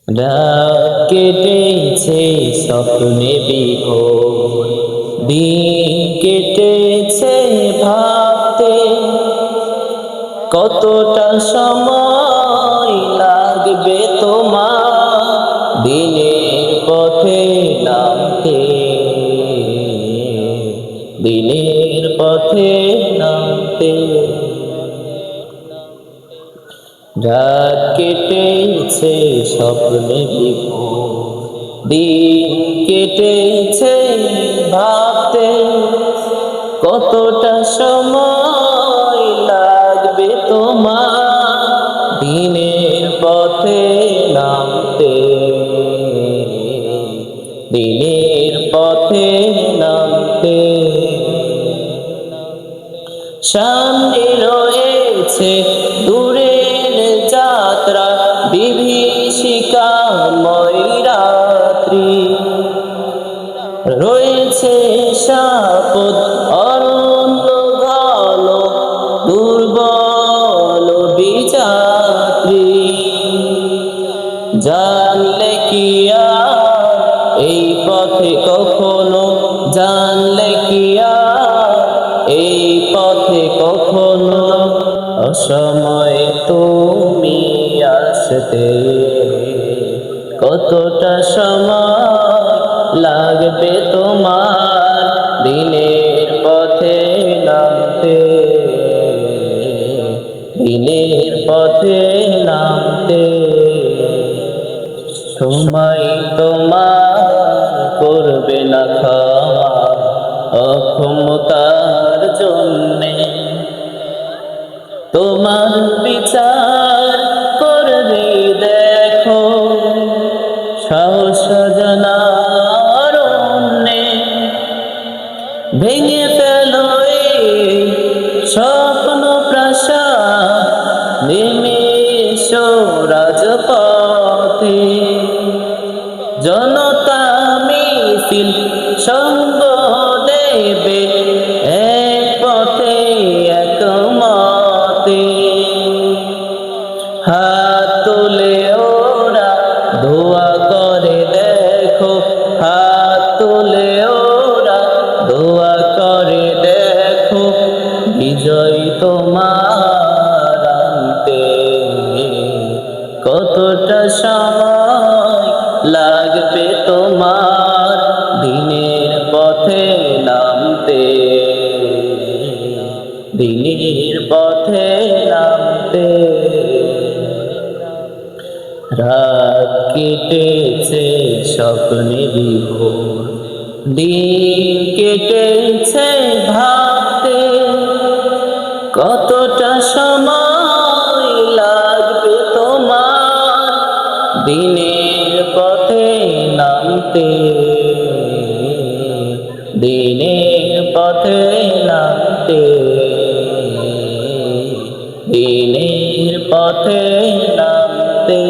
রাত কেটেছে স্বপ্নে বিভোর, দিন কেটেছে ভাবতে, কতটা সময় লাগবে তোমার দিনের পথে নামতে, দিনের পথে নামতে। রাত কেটেছে স্বপ্নে বিভোর, দিন কেটেছে ভাবতে, কতটা সময় লাগবে তোমার দিনের পথে নামতে, দিনের পথে নামতে। সামনে রয়েছে দূরের যাত্রা, বিভীষিকাময় রাত্রি, রয়েছে শাপদ অরণ্য ঘন, দুর্বল বিযাত্রী। জানলে কি আর এই পথে কখনো, জানলে কি আর এই পথে কখনো অসময়ে তুমি আসতে, কতটা সময় লাগবে তোমার দিনের পথে নামতে, দিনের পথে নামতে। সময় তোমার করবে না ক্ষমা অক্ষমতার জন্যে, তোমার বিচার করবে দেখো সাহস জানার অন্যে। ভেঙে ফেলো এই স্বপ্ন প্রাসাদ, নেমে এসো রাজপথে, জনতা মিছিল সঙ্গ দেবে এক পথে এক মতে। হাত তুলে ওরা দোয়া করে দেখো, হাত তুলে ওরা দোয়া করে দেখো, বিজয় তোমার আনতে, কতটা সময় লাগবে তোমার দিনের পথে নামতে, দিনের পথে নামতে। রাত কেটেছে স্বপ্নে বিভোর, দিন কেটেছে ভাবতে, কতটা সময় লাগবে তোমার দিনের পথে নামতে, দিনের পথে নামতে, দিনের পথে নামতে।